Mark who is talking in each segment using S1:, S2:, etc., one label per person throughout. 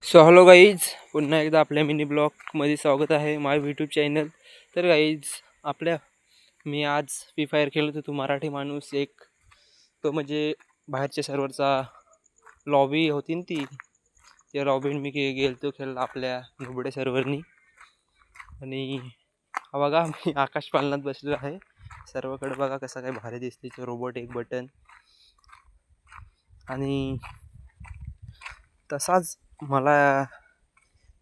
S1: So hello guys, पुन्हा एकदा आपल्या मिनी ब्लॉगमध्ये स्वागत आहे माझ्या यूट्यूब चॅनल. तर गाईज मी आज फ्री फायर खेळत होतो. मराठी माणूस एक तो म्हणजे बाहेरच्या सर्व्हरचा लॉबी होती ना ती, त्या लॉबीन मी गेलतो खेळला आपल्या नुबडे सर्व्हरनी. आणि बघा मी आकाश पालनात बसलेलो आहे. सर्वकडे बघा कसं काय भारी दिसते तो रोबोट एक बटन. आणि तसाच मला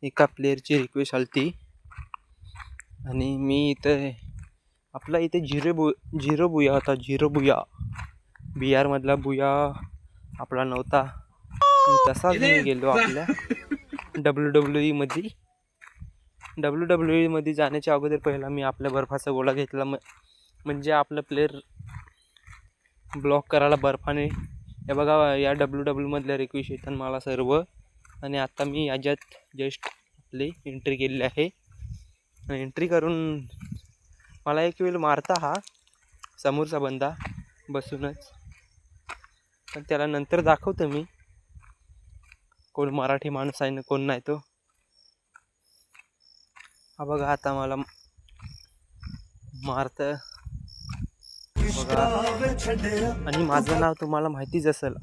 S1: एका प्लेअरची रिक्वेस्ट आली ती, आणि मी इथे झिरो बुया होता. झिरो बुया बिहारमधला बुया आपला नव्हता. तसाच मी गेलो आपल्या WWE मध्ये जाण्याच्या अगोदर पहिला मी आपल्या बर्फाचा गोळा घेतला. म्हणजे आपलं प्लेअर ब्लॉक करायला बर्फाने. हे बघा या WWE मधल्या रिक्वेस्ट येतात मला सर्व. आणि आता मी याच्यात जस्ट आपली एंट्री केलेली आहे. एंट्री करून मला एक वेळ मारता हा समोरचा बंदा बसूनच, पण त्याला नंतर दाखवतो मी कोण मराठी माणूस आहे ना कोण नाही तो. हा बघा आता मला मारत बघा. आणि माझं नाव तुम्हाला माहितीच असेल,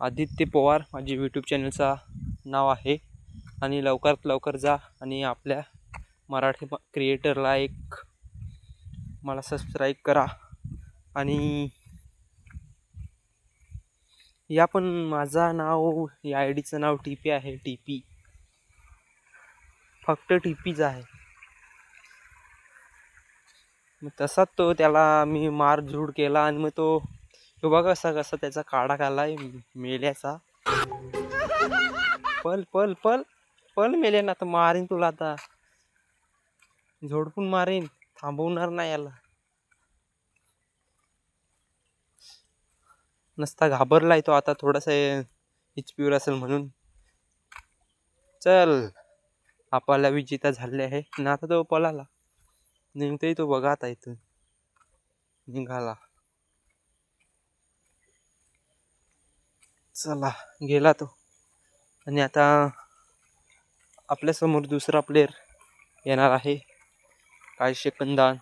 S1: आदित्य पवार माझे यूट्यूब चॅनलचा नाव आहे. आणि लवकरात लवकर जा आणि आपल्या मराठी क्रिएटरला एक मला सबस्क्राईब करा. आणि या पण माझा नाव या आय डीचं नाव TP आहे. TP फक्त TPच आहे. मग तसाच तो त्याला मी मारझूड केला आणि मग तो बघा कसा त्याचा काढा काढलाय मेल्याचा. पल पल पल पल मेले ना, तर मारीन तुला आता, झोडपून मारीन, थांबवणार नाही याला. नसता घाबरलाय तो आता, थोडासा HP असेल म्हणून. चल आपल्याला विजेता झाले आहे ना. आता तो पळाला, निघतोय तो बघा. आता इथून निघाला, चला गेला तो. आणि आता आपल्यासमोर दुसरा प्लेअर येणार आहे, काय सेकंदान.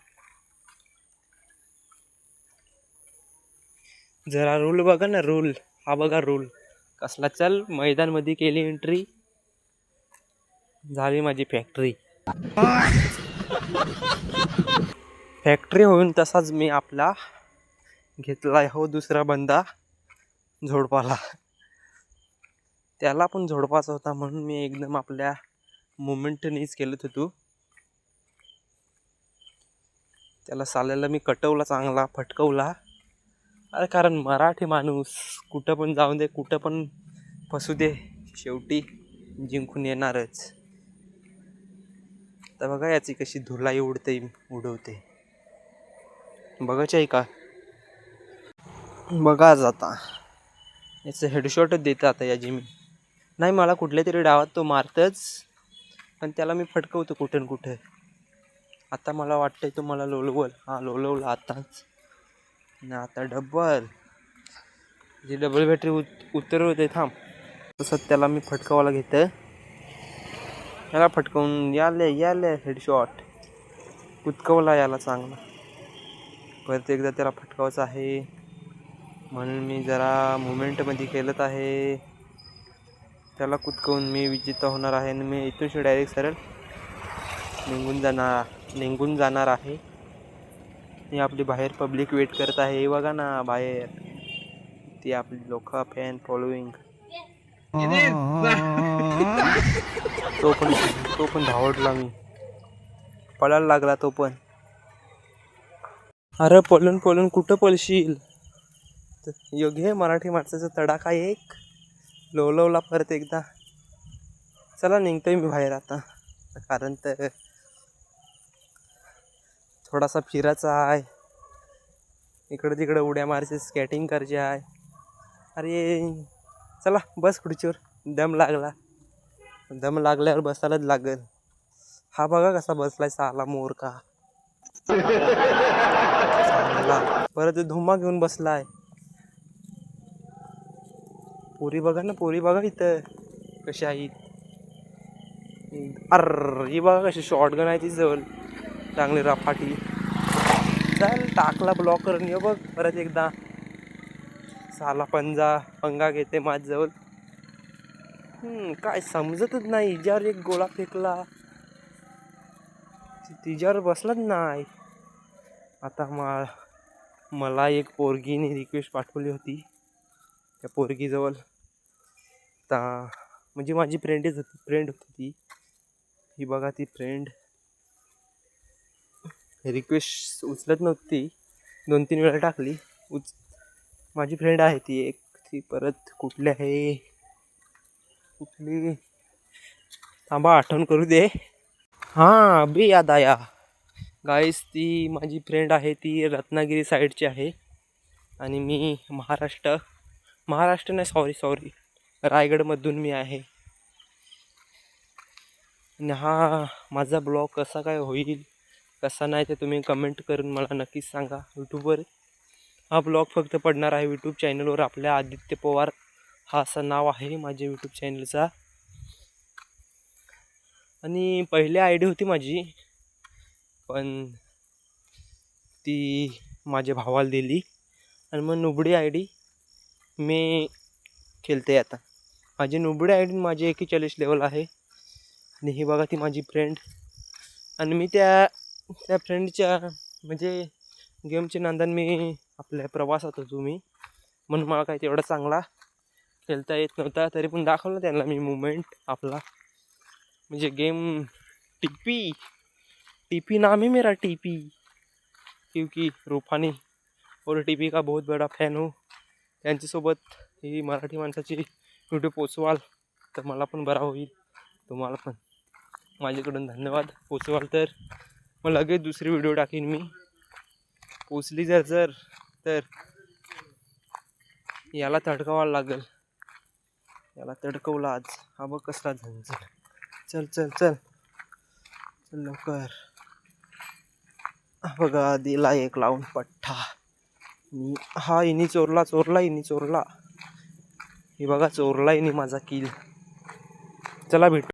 S1: जरा रूल बघा ना, रूल हा बघा रूल कसला. चल मैदानमध्ये केली एंट्री, झाली माझी फॅक्टरी होऊन तसाच मी आपला घेतलाय हो दुसरा बंदा झोडपाला. त्याला पण झोडपाचा होता म्हणून मी एकदम आपल्या मोमेंटनीच केलं होतो. त्याला साल्याला मी कटवला, चांगला फटकवला. अरे कारण मराठी माणूस कुठं पण जाऊन दे, कुठं पण फसू दे, शेवटी जिंकून येणारच. तर बघा याची कशी धुलाई उडवते बघायची आहे का. बघा आता याचं हेडशॉटच देतं आता या जिमी. नाही, मला कुठल्या तरी डावात तो मारतच, पण त्याला मी फटकवतो कुठं कुठं. आता मला वाटतंय तो मला लोलवला आताच. ना आता डबल बॅटरी उतरवते, थांब. तसं त्याला मी फटकावाला घेतं, याला फटकवून याले हेडशॉट कुतकवला याला चांगला. परत एकदा त्याला फटकावायचं आहे म्हणून मी जरा मुवमेंटमध्ये खेळत आहे. त्याला कुतकवून मी विजेता होणार आहे आणि मी इथूनशी डायरेक्ट सरळ निघून जाणार आहे. ही आपली बाहेर पब्लिक वेट करत आहे बघा ना बाहेर, ती आपली लोक फॅन फॉलोईंग. तो पण धावडला, मी पळायला लागला तो पण. अरे पळून कुठं पळशील. योग्य मराठी माणसाचा तडाखा एक लोलवला परत एकदा. चला निघतोय मी बाहेर आता, कारण तर थोडासा फिरायचा आहे, इकडं तिकडं उड्या मारायचे, स्केटिंग करायची आहे. अरे चला बस खुर्चीवर, दम लागल्यावर बसायलाच लागेल. हा बघा कसा बसलाय साला मोर का. परत धुमा घेऊन बसलाय. पोरी बघा ना, पोरी बघा इथं कशा आहेत. अर ही बघा कशी शॉर्ट गन आहे ती जवळ, चांगली रफाटी. चल टाकला ब्लॉक करून ये बघ परत एकदा. साला पंगा घेते माझ्याजवळ. काय समजतच नाही. हिच्यावर एक गोळा फेकला, तिच्यावर बसलाच नाही. आता मला एक पोरगीने रिक्वेस्ट पाठवली होती. त्या पोरगीजवळ आता म्हणजे माझी फ्रेंड होती ती. ही बघा ती फ्रेंड रिक्वेस्ट उचलत नव्हती. 2-3 वेळा टाकली. माझी फ्रेंड आहे ती एक. ती परत कुठली आहे, कुठली, थांबा आठवण करू दे. हां अभी याद आया गाईस. ती माझी फ्रेंड आहे ती रत्नागिरी साईडची आहे आणि मी महाराष्ट्र नाही, सॉरी रायगडमधून मी आहे. आणि हा माझा ब्लॉग कसा काय होईल कसा नाही ते तुम्ही कमेंट करून मला नक्कीच सांगा. यूट्यूबवर हा ब्लॉग फक्त पडणार आहे यूट्यूब चॅनलवर. आपल्या आदित्य पवार हा असं नाव आहे माझ्या यूट्यूब चॅनलचा. आणि पहिली आय डी होती माझी, पण ती माझ्या भावाला दिली आणि मग नुबडी आय डी मी खेळते आता. माझी नुबडी आय डी माझी 41 लेवल आहे. आणि ही बघा ती माझी फ्रेंड. आणि मी त्या फ्रेंडच्या म्हणजे गेमच्या नांदान मी आपल्या प्रवासात होतो मी, म्हणून मला काय तेवढा चांगला खेळता येत नव्हता. तरी पण दाखवलं त्यांना मी मुवमेंट आपला. म्हणजे गेम टीपी नाम है मेरा, टीपी, क्योंकि रूफानी और टीपी का बहुत बड़ा फॅन हो. त्यांच्यासोबत ही मराठी माणसाची व्हिडिओ पोचवाल तर मला पण बरा होईल. तुम्हाला पण माझ्याकडून धन्यवाद. पोचवाल तर मग लगेच दुसरी व्हिडिओ टाकीन मी. पोचली जर तर याला तडकावायला लागेल. याला तडकवला आज. हा बघ कसला झंझ. चल चल चल चल लवकर. बघा दिला एक लावून पठ्ठा. हा इनी चोरला. हे बघा चोरला इनी माझा किल. चला भेटू.